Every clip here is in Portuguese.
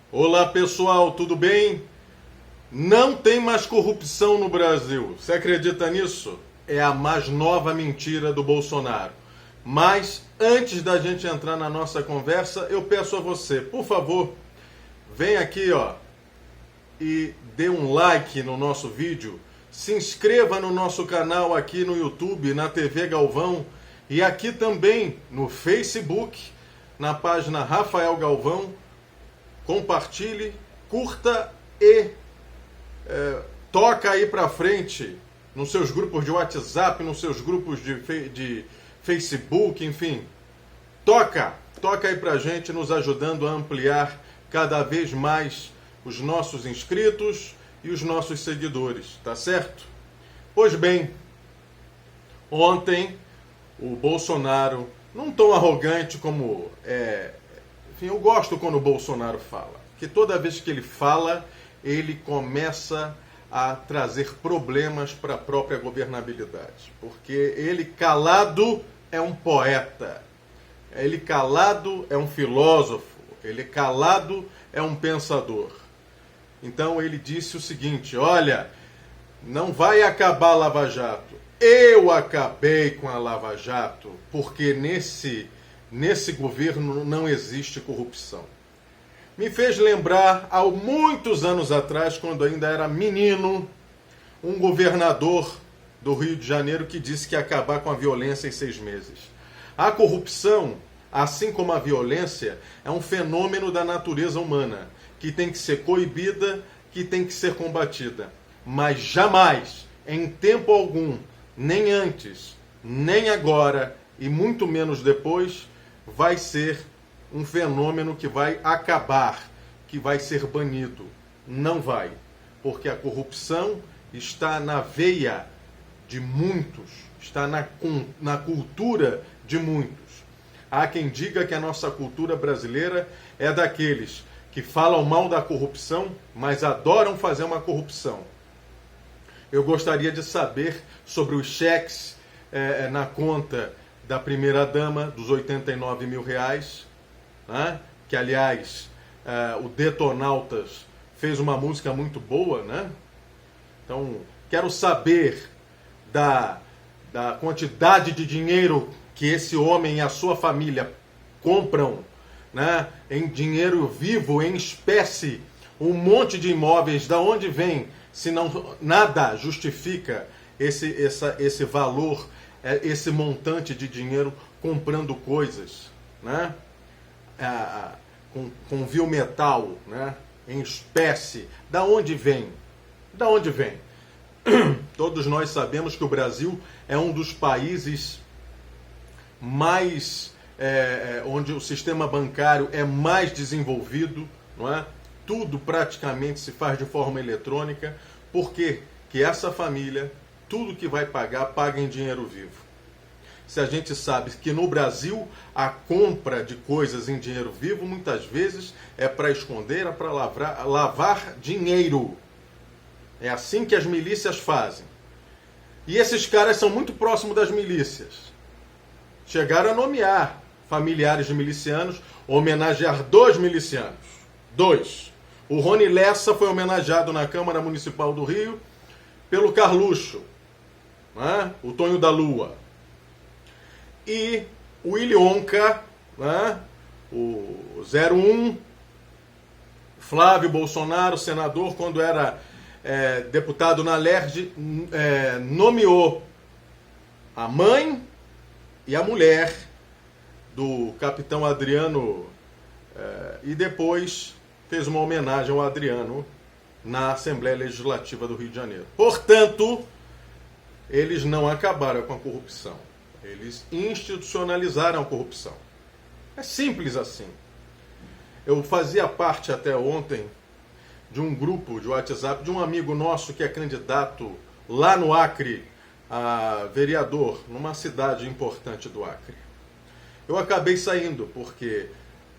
Olá pessoal, tudo bem? Não tem mais corrupção no Brasil. Você acredita nisso? É a mais nova mentira do Bolsonaro. Mas antes da gente entrar na nossa conversa, eu peço a você, por favor, vem aqui, e dê um like no nosso vídeo. Se inscreva no nosso canal aqui no YouTube, na TV Galvão e aqui também no Facebook, na página Rafael Galvão. Compartilhe, curta e toca aí pra frente nos seus grupos de WhatsApp, nos seus grupos de Facebook, enfim. Toca aí pra gente, nos ajudando a ampliar cada vez mais os nossos inscritos e os nossos seguidores, tá certo? Pois bem, ontem o Bolsonaro, num tom arrogante como enfim, eu gosto quando o Bolsonaro fala, que toda vez que ele fala, ele começa a trazer problemas para a própria governabilidade. Porque ele calado é um poeta, ele calado é um filósofo, ele calado é um pensador. Então ele disse o seguinte: olha, não vai acabar a Lava Jato. Eu acabei com a Lava Jato porque nesse governo não existe corrupção. Me fez lembrar, há muitos anos atrás, quando ainda era menino, um governador do Rio de Janeiro que disse que ia acabar com a violência em 6 meses. A corrupção, assim como a violência, é um fenômeno da natureza humana, que tem que ser coibida, que tem que ser combatida. Mas jamais, em tempo algum, nem antes, nem agora e muito menos depois, vai ser um fenômeno que vai acabar, que vai ser banido. Não vai, porque a corrupção está na veia de muitos, está na cultura de muitos. Há quem diga que a nossa cultura brasileira é daqueles que falam mal da corrupção, mas adoram fazer uma corrupção. Eu gostaria de saber sobre os cheques na conta da primeira-dama, dos 89 mil reais, né? Que, aliás, o Detonautas fez uma música muito boa, né? Então, quero saber da quantidade de dinheiro que esse homem e a sua família compram, né? Em dinheiro vivo, em espécie, um monte de imóveis. Da onde vem? Se não, nada justifica esse valor, esse montante de dinheiro comprando coisas, né? Com vil metal, né? Em espécie. Da onde vem? Da onde vem? Todos nós sabemos que o Brasil é um dos países mais onde o sistema bancário é mais desenvolvido, não é? Tudo praticamente se faz de forma eletrônica. Por quê? Que essa família, tudo que vai pagar, paga em dinheiro vivo. Se a gente sabe que no Brasil a compra de coisas em dinheiro vivo muitas vezes é para esconder, é para lavar dinheiro. É assim que as milícias fazem. E esses caras são muito próximos das milícias. Chegaram a nomear familiares de milicianos, homenagear 2 milicianos. 2. O Rony Lessa foi homenageado na Câmara Municipal do Rio pelo Carluxo, né? O Tonho da Lua. E o Willy Wonka, né? O 01, Flávio Bolsonaro, senador, quando era deputado na LERJ, nomeou a mãe e a mulher do capitão Adriano e depois fez uma homenagem ao Adriano na Assembleia Legislativa do Rio de Janeiro. Portanto, eles não acabaram com a corrupção. Eles institucionalizaram a corrupção. É simples assim. Eu fazia parte até ontem de um grupo de WhatsApp de um amigo nosso que é candidato lá no Acre a vereador, numa cidade importante do Acre. Eu acabei saindo porque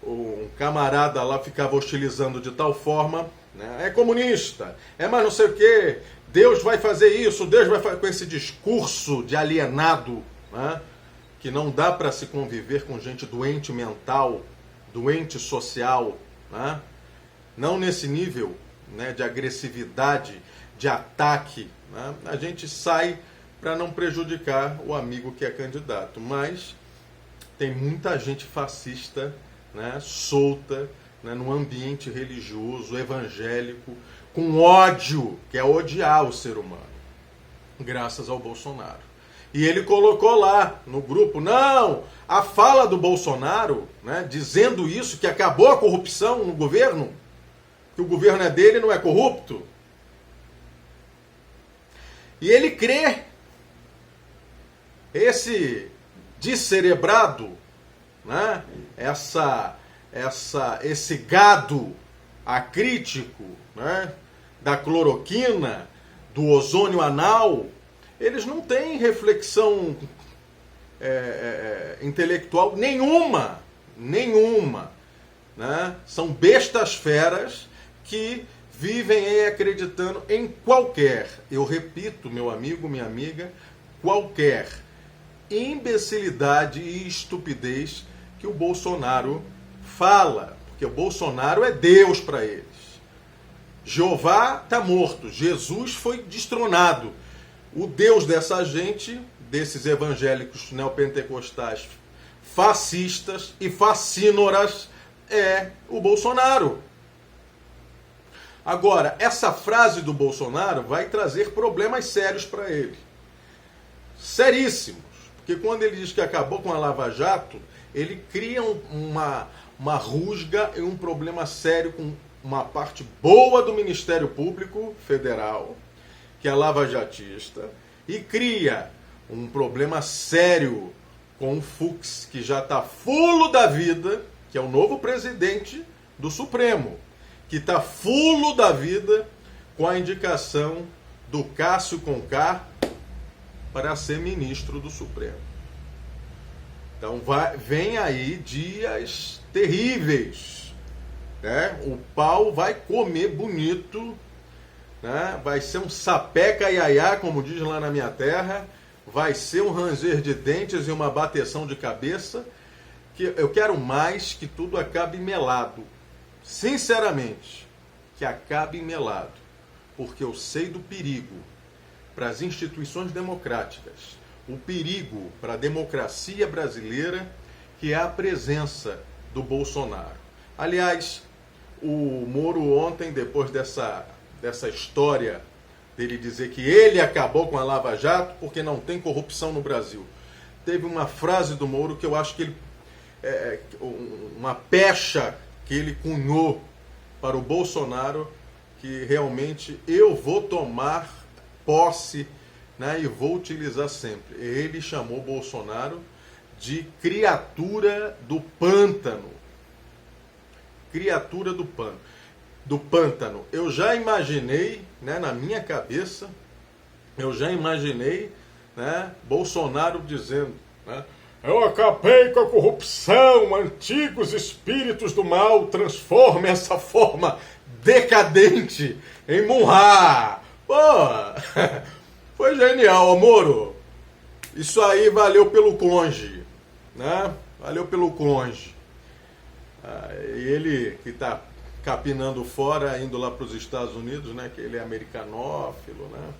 um camarada lá ficava hostilizando de tal forma, né? É comunista, é mais não sei o quê, Deus vai fazer isso, Deus vai fazer... Com esse discurso de alienado, né? Que não dá para se conviver com gente doente mental, doente social, né? não nesse nível, né, de agressividade, de ataque, né? A gente sai para não prejudicar o amigo que é candidato, mas tem muita gente fascista, né, solta, né, no ambiente religioso, evangélico, com ódio, que é odiar o ser humano, graças ao Bolsonaro. E ele colocou lá no grupo, não, a fala do Bolsonaro, né, dizendo isso, que acabou a corrupção no governo, que o governo é dele e não é corrupto. E ele crê, esse descerebrado, né, esse gado acrítico, né, da cloroquina, do ozônio anal, eles não têm reflexão intelectual nenhuma, né? São bestas feras que vivem aí acreditando em qualquer, eu repito, meu amigo, minha amiga, qualquer imbecilidade e estupidez que o Bolsonaro fala, porque o Bolsonaro é Deus para eles. Jeová está morto, Jesus foi destronado. O Deus dessa gente, desses evangélicos neopentecostais fascistas e fascínoras, é o Bolsonaro. Agora, essa frase do Bolsonaro vai trazer problemas sérios para ele. Seríssimos. Porque quando ele diz que acabou com a Lava Jato, ele cria uma rusga e um problema sério com uma parte boa do Ministério Público Federal, que é lavajatista, e cria um problema sério com o Fux, que já está fulo da vida, que é o novo presidente do Supremo, que está fulo da vida com a indicação do Cássio Conká para ser ministro do Supremo. Então vem aí dias terríveis, né? O pau vai comer bonito, né? Vai ser um sapeca iaiá, como diz lá na minha terra, vai ser um ranger de dentes e uma bateção de cabeça, que eu quero mais que tudo acabe melado. Sinceramente, que acabe melado, porque eu sei do perigo para as instituições democráticas, o perigo para a democracia brasileira, que é a presença do Bolsonaro. Aliás, o Moro ontem, depois dessa história dele dizer que ele acabou com a Lava Jato porque não tem corrupção no Brasil, teve uma frase do Moro que eu acho que ele uma pecha que ele cunhou para o Bolsonaro, que realmente eu vou tomar posse, né, e vou utilizar sempre. Ele chamou Bolsonaro de criatura do pântano. Criatura do pântano. Eu já imaginei, né, na minha cabeça, né, Bolsonaro dizendo, né, eu acabei com a corrupção, antigos espíritos do mal, transformem essa forma decadente em Munhá. Pô, foi genial, Moro. Isso aí valeu pelo conge, né? Valeu pelo conge. E ele que está capinando fora, indo lá para os Estados Unidos, né? Que ele é americanófilo, né?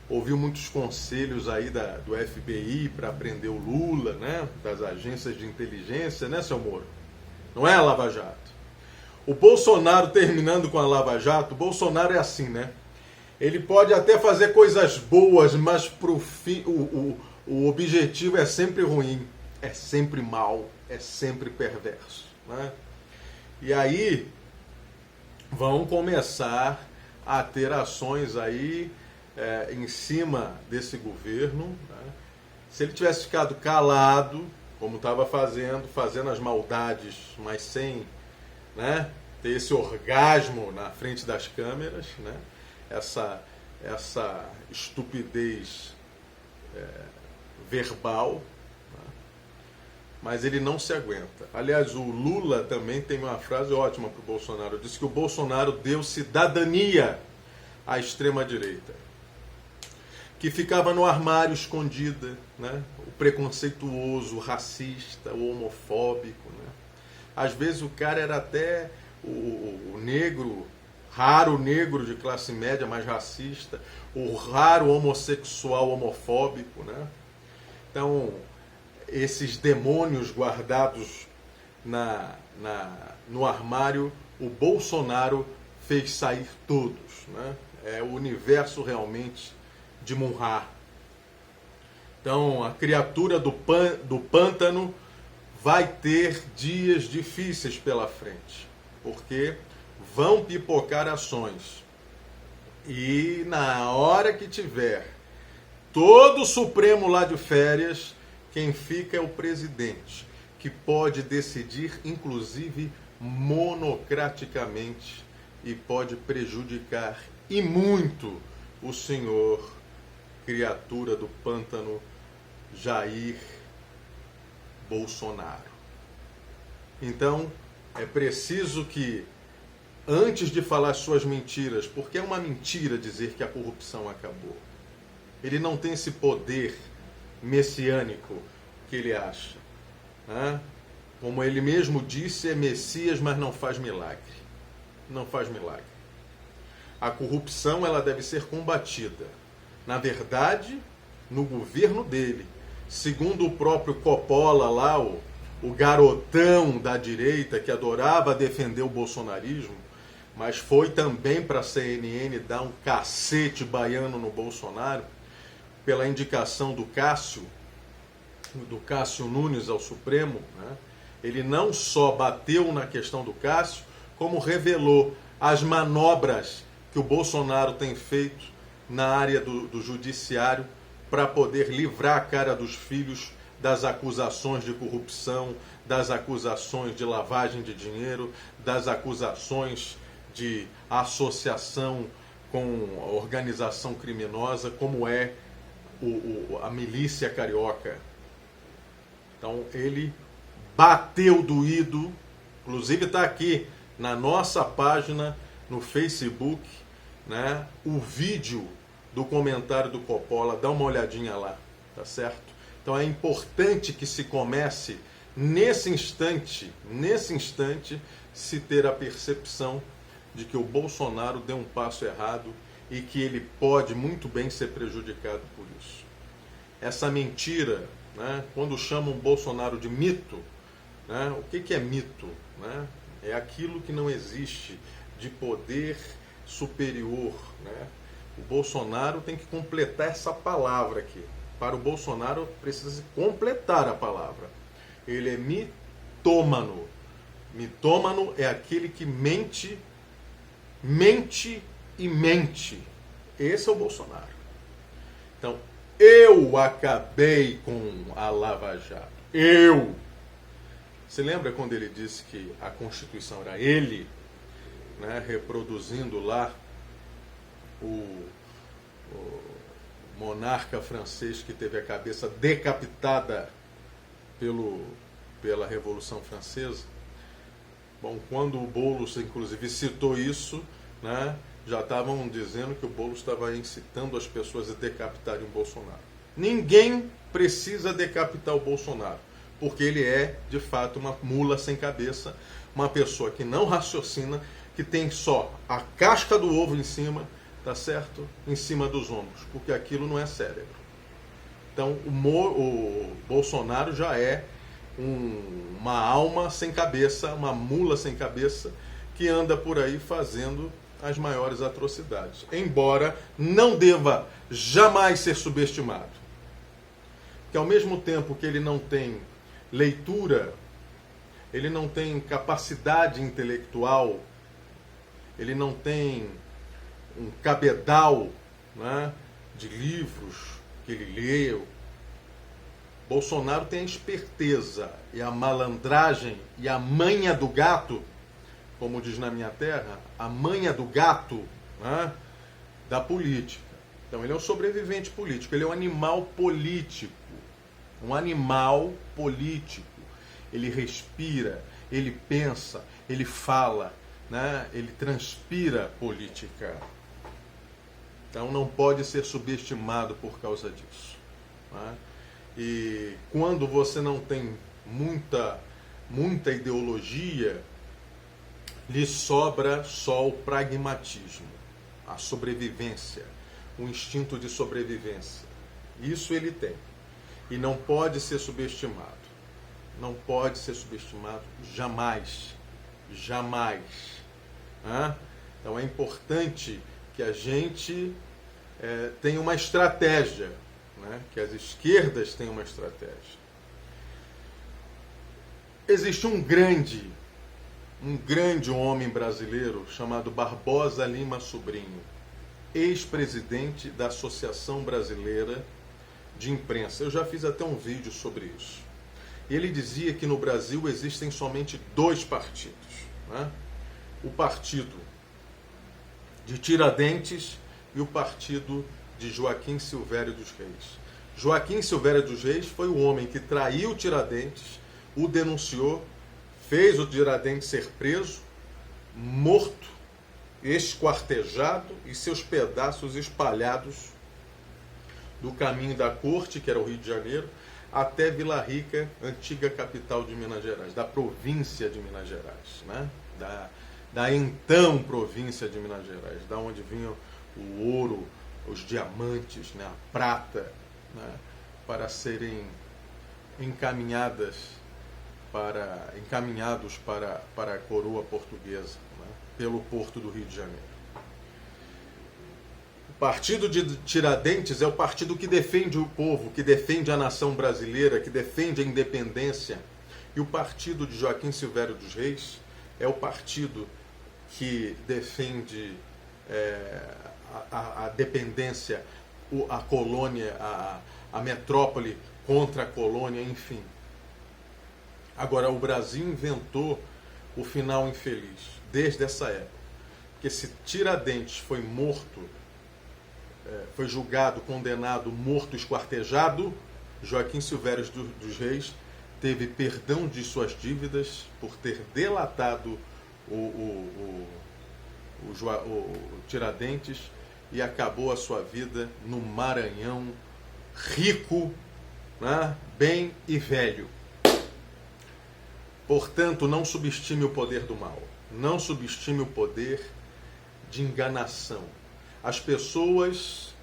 Ouviu muitos conselhos aí do FBI para prender o Lula, né? Das agências de inteligência, né, seu Moro? Não é a Lava Jato. O Bolsonaro terminando com a Lava Jato, o Bolsonaro é assim, né? Ele pode até fazer coisas boas, mas pro fim, o objetivo é sempre ruim, é sempre mal, é sempre perverso, né? E aí vão começar a ter ações aí em cima desse governo, né? Se ele tivesse ficado calado, como estava fazendo as maldades, mas sem, né, ter esse orgasmo na frente das câmeras, né? Essa estupidez verbal, né? Mas ele não se aguenta. Aliás, o Lula também tem uma frase ótima para o Bolsonaro. Disse que o Bolsonaro deu cidadania à extrema-direita, que ficava no armário escondida, né? O preconceituoso, o racista, o homofóbico, né? Às vezes o cara era até o negro, raro negro de classe média, mais racista, o raro homossexual homofóbico, né? Então, esses demônios guardados no armário, o Bolsonaro fez sair todos, né? É o universo realmente de Munhá. Então, a criatura do pântano vai ter dias difíceis pela frente, porque vão pipocar ações. E na hora que tiver todo o Supremo lá de férias, quem fica é o presidente, que pode decidir, inclusive, monocraticamente, e pode prejudicar e muito o senhor, criatura do pântano, Jair Bolsonaro. Então, é preciso que, antes de falar suas mentiras, porque é uma mentira dizer que a corrupção acabou. Ele não tem esse poder messiânico que ele acha, né? Como ele mesmo disse, é Messias, mas não faz milagre. Não faz milagre. A corrupção, ela deve ser combatida. Na verdade, no governo dele. Segundo o próprio Coppola lá, o garotão da direita que adorava defender o bolsonarismo, mas foi também para a CNN dar um cacete baiano no Bolsonaro, pela indicação do Cássio Nunes ao Supremo, né? Ele não só bateu na questão do Cássio, como revelou as manobras que o Bolsonaro tem feito na área do judiciário para poder livrar a cara dos filhos das acusações de corrupção, das acusações de lavagem de dinheiro, das acusações de associação com a organização criminosa, como é a milícia carioca. Então ele bateu doído, inclusive está aqui na nossa página no Facebook, né, o vídeo do comentário do Coppola, dá uma olhadinha lá, tá certo? Então é importante que se comece nesse instante, se ter a percepção de que o Bolsonaro deu um passo errado e que ele pode muito bem ser prejudicado por isso. Essa mentira, né, quando chamam o Bolsonaro de mito, né, o que é mito? Né? É aquilo que não existe de poder superior, né? O Bolsonaro tem que completar essa palavra aqui. Para o Bolsonaro precisa completar a palavra. Ele é mitômano. Mitômano é aquele que mente e mente. Esse é o Bolsonaro. Então, eu acabei com a Lava Jato. Eu! Você lembra quando ele disse que a Constituição era ele, né, reproduzindo lá o monarca francês que teve a cabeça decapitada pela Revolução Francesa? Bom, quando o Boulos, inclusive, citou isso, né, já estavam dizendo que o Boulos estava incitando as pessoas a decapitarem o Bolsonaro. Ninguém precisa decapitar o Bolsonaro, porque ele é, de fato, uma mula sem cabeça, uma pessoa que não raciocina, que tem só a casca do ovo em cima, tá certo? Em cima dos ombros, porque aquilo não é cérebro. Então, o Bolsonaro já é uma alma sem cabeça, uma mula sem cabeça, que anda por aí fazendo as maiores atrocidades. Embora não deva jamais ser subestimado. Que ao mesmo tempo que ele não tem leitura, ele não tem capacidade intelectual, ele não tem um cabedal, né, de livros que ele leu. Bolsonaro tem a esperteza e a malandragem e a manha do gato, como diz na minha terra, a manha do gato, né, da política. Então ele é um sobrevivente político, ele é um animal político. Um animal político. Ele respira, ele pensa, ele fala, né, ele transpira política. Então não pode ser subestimado por causa disso, né? E quando você não tem muita ideologia, lhe sobra só o pragmatismo, a sobrevivência, o instinto de sobrevivência. Isso ele tem. E não pode ser subestimado. Não pode ser subestimado jamais. Jamais. Então é importante que a gente tenha uma estratégia, né? Que as esquerdas tenham uma estratégia. Existe um grande homem brasileiro chamado Barbosa Lima Sobrinho, ex-presidente da Associação Brasileira de Imprensa. Eu já fiz até um vídeo sobre isso. Ele dizia que no Brasil existem somente dois partidos, né? O partido de Tiradentes e o partido de Joaquim Silvério dos Reis. Joaquim Silvério dos Reis foi o homem que traiu Tiradentes, o denunciou, fez o Tiradentes ser preso, morto, esquartejado e seus pedaços espalhados do caminho da corte, que era o Rio de Janeiro, até Vila Rica, antiga capital de Minas Gerais, da província de Minas Gerais, né? Da então província de Minas Gerais, da onde vinham o ouro, os diamantes, né? A prata, né? Para serem encaminhados para a coroa portuguesa, né? Pelo porto do Rio de Janeiro. O partido de Tiradentes é o partido que defende o povo, que defende a nação brasileira, que defende a independência. E o partido de Joaquim Silvério dos Reis é o partido que defende a dependência, a colônia, a metrópole contra a colônia, enfim. Agora, o Brasil inventou o final infeliz, desde essa época. Porque se Tiradentes foi morto, foi julgado, condenado, morto, esquartejado, Joaquim Silvério dos Reis teve perdão de suas dívidas por ter delatado o Tiradentes e acabou a sua vida no Maranhão, rico, né, bem e velho. Portanto, não subestime o poder do mal. Não subestime o poder de enganação. As pessoas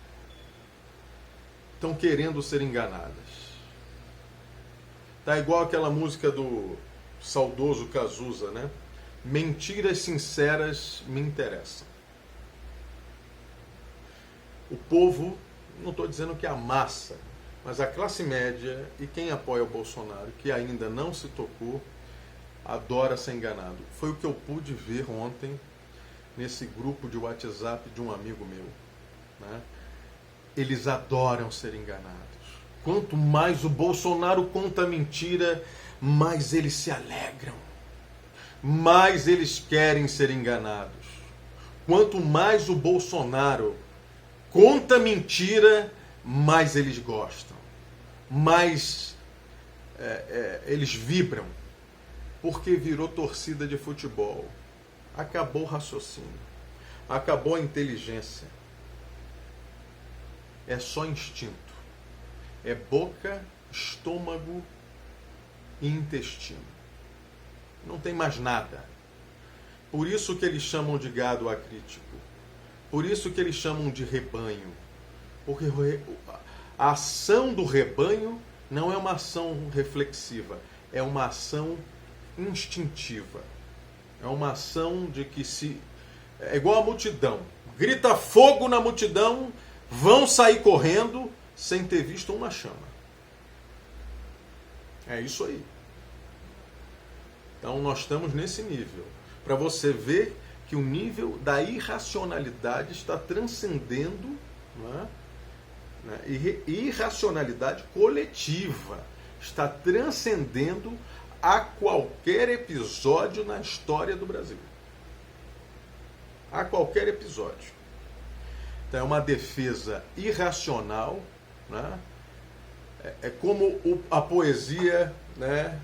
estão querendo ser enganadas. Tá igual aquela música do saudoso Cazuza, né? Mentiras sinceras me interessam. O povo, não estou dizendo que a massa, mas a classe média e quem apoia o Bolsonaro, que ainda não se tocou, adora ser enganado. Foi o que eu pude ver ontem nesse grupo de WhatsApp de um amigo meu, né? Eles adoram ser enganados. Quanto mais o Bolsonaro conta mentira, mais eles se alegram. Mais eles querem ser enganados. Quanto mais o Bolsonaro conta mentira, mais eles gostam. Mais eles vibram. Porque virou torcida de futebol. Acabou o raciocínio. Acabou a inteligência. É só instinto. É boca, estômago e intestino. Não tem mais nada. Por isso que eles chamam de gado acrítico. Por isso que eles chamam de rebanho. Porque a ação do rebanho não é uma ação reflexiva. É uma ação instintiva. É uma ação de que se... É igual a multidão. Grita fogo na multidão, vão sair correndo sem ter visto uma chama. É isso aí. Então nós estamos nesse nível. Para você ver que o nível da irracionalidade está transcendendo, né? Irracionalidade coletiva. Está transcendendo a qualquer episódio na história do Brasil. A qualquer episódio. Então é uma defesa irracional, né? É como a poesia, né?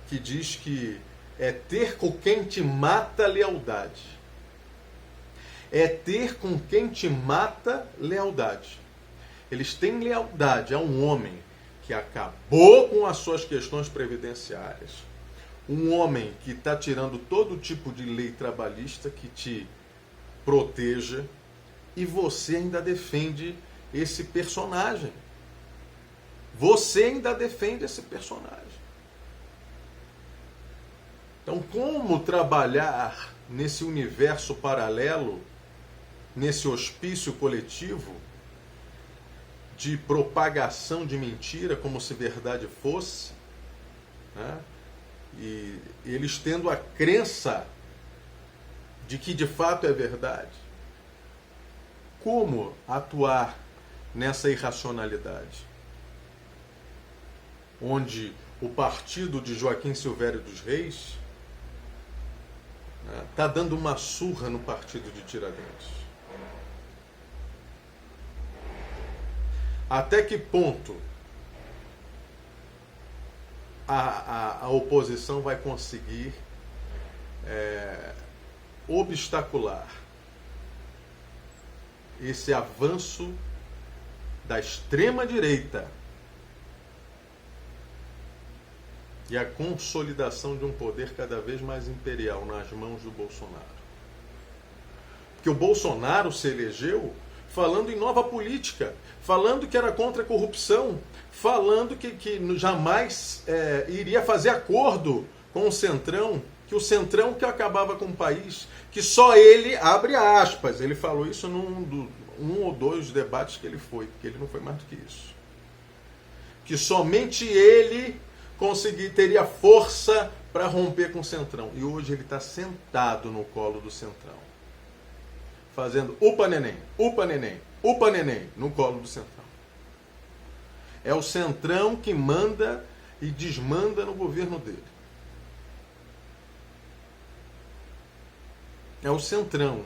Que diz que é ter com quem te mata lealdade. É ter com quem te mata lealdade. Eles têm lealdade a um homem que acabou com as suas questões previdenciárias, Um homem que está tirando todo tipo de lei trabalhista que te proteja, e você ainda defende esse personagem. Você ainda defende esse personagem. Então, como trabalhar nesse universo paralelo, nesse hospício coletivo de propagação de mentira, como se verdade fosse, né? E eles tendo a crença de que de fato é verdade? Como atuar nessa irracionalidade? Onde o partido de Joaquim Silvério dos Reis está dando uma surra no partido de Tiradentes. Até que ponto a oposição vai conseguir obstacular esse avanço da extrema-direita e a consolidação de um poder cada vez mais imperial nas mãos do Bolsonaro? Porque o Bolsonaro se elegeu falando em nova política, falando que era contra a corrupção, falando que jamais iria fazer acordo com o Centrão, que o Centrão que acabava com o país, que só ele, abre aspas, ele falou isso num ou dois debates que ele foi, porque ele não foi mais do que isso. Que somente ele teria força para romper com o Centrão. E hoje ele está sentado no colo do Centrão, fazendo upa neném, upa neném, upa neném no colo do Centrão. É o Centrão que manda e desmanda no governo dele. É o Centrão,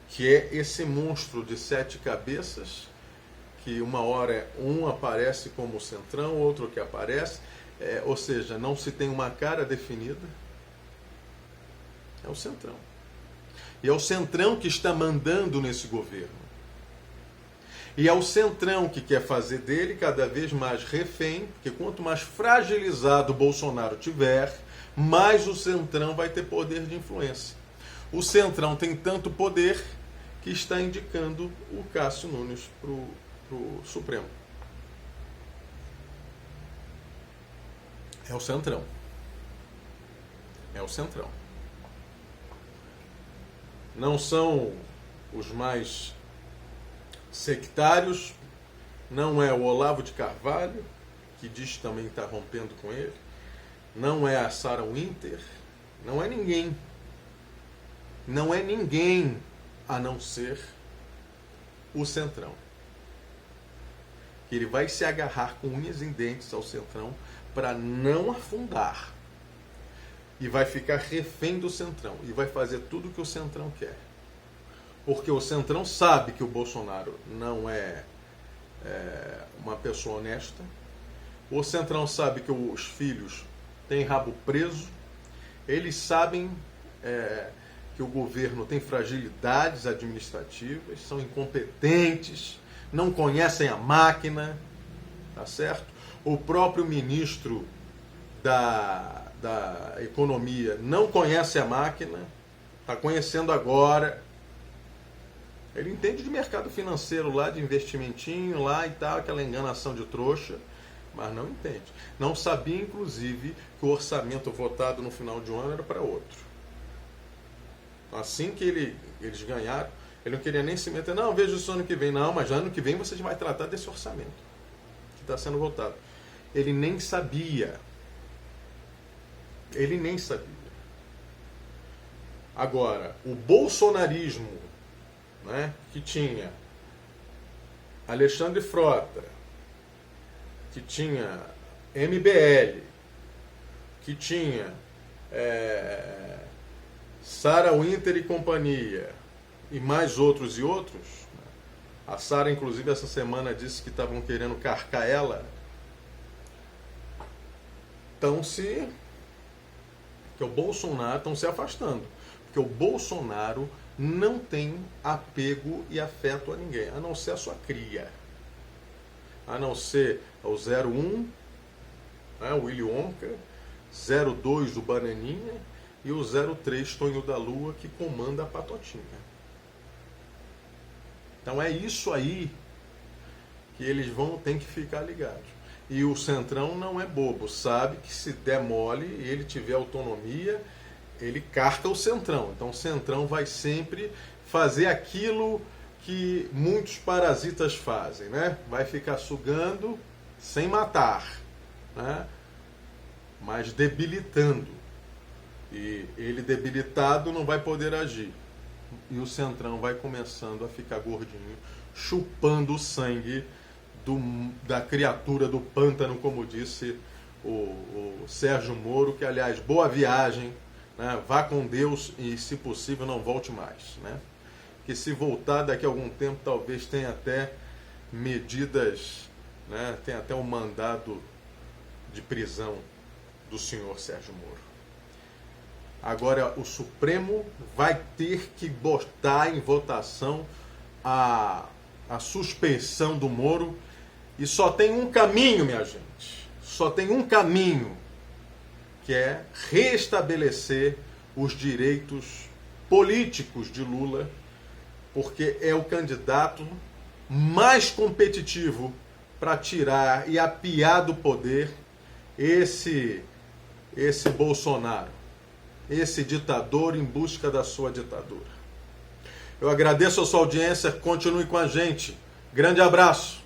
que é esse monstro de 7 cabeças, que uma hora um aparece como o Centrão, outro que aparece, ou seja, não se tem uma cara definida. É o Centrão. E é o Centrão que está mandando nesse governo. E é o Centrão que quer fazer dele cada vez mais refém, porque quanto mais fragilizado o Bolsonaro tiver, mais o Centrão vai ter poder de influência. O Centrão tem tanto poder que está indicando o Cássio Nunes para o Supremo. É o Centrão. É o Centrão. Não são os mais sectários, não é o Olavo de Carvalho, que diz que também está rompendo com ele, não é a Sarah Winter, não é ninguém. Não é ninguém a não ser o Centrão. Ele vai se agarrar com unhas e dentes ao Centrão para não afundar. E vai ficar refém do Centrão. E vai fazer tudo o que o Centrão quer. Porque o Centrão sabe que o Bolsonaro não é uma pessoa honesta. O Centrão sabe que os filhos têm rabo preso. Eles sabem que o governo tem fragilidades administrativas, são incompetentes, não conhecem a máquina, tá certo? O próprio ministro da Economia não conhece a máquina, está conhecendo agora. Ele entende de mercado financeiro lá, de investimentinho lá e tal, aquela enganação de trouxa, mas não entende. Não sabia, inclusive, que o orçamento votado no final de ano era para outro. Assim que eles ganharam, ele não queria nem se meter, não, veja isso ano que vem. Não, mas ano que vem você vai tratar desse orçamento que está sendo votado. Ele nem sabia. Ele nem sabia. Agora, o bolsonarismo, né, que tinha Alexandre Frota, que tinha MBL, que tinha Sarah Winter e companhia, e mais outros e outros. A Sarah, inclusive, essa semana disse que estavam querendo carcar ela. Que o Bolsonaro estão se afastando. Porque o Bolsonaro não tem apego e afeto a ninguém, a não ser a sua cria. A não ser o 01, né, o Willy Wonka, 02 do Bananinha e o 03 Tonho da Lua, que comanda a patotinha. Então é isso aí que eles têm que ficar ligados. E o Centrão não é bobo, sabe que se der mole e ele tiver autonomia, ele carca o Centrão. Então o Centrão vai sempre fazer aquilo que muitos parasitas fazem, né? Vai ficar sugando sem matar, né? Mas debilitando. E ele debilitado não vai poder agir. E o Centrão vai começando a ficar gordinho, chupando o sangue da criatura do pântano, como disse o Sérgio Moro, que, aliás, boa viagem, né? Vá com Deus e, se possível, não volte mais, né? Que se voltar daqui a algum tempo, talvez tenha até medidas, né? Tem até um mandado de prisão do senhor Sérgio Moro. Agora o Supremo vai ter que botar em votação a suspeição do Moro, e só tem um caminho, minha gente, só tem um caminho, que é restabelecer os direitos políticos de Lula, porque é o candidato mais competitivo para tirar e apiar do poder esse Bolsonaro, esse ditador em busca da sua ditadura. Eu agradeço a sua audiência, continue com a gente. Grande abraço.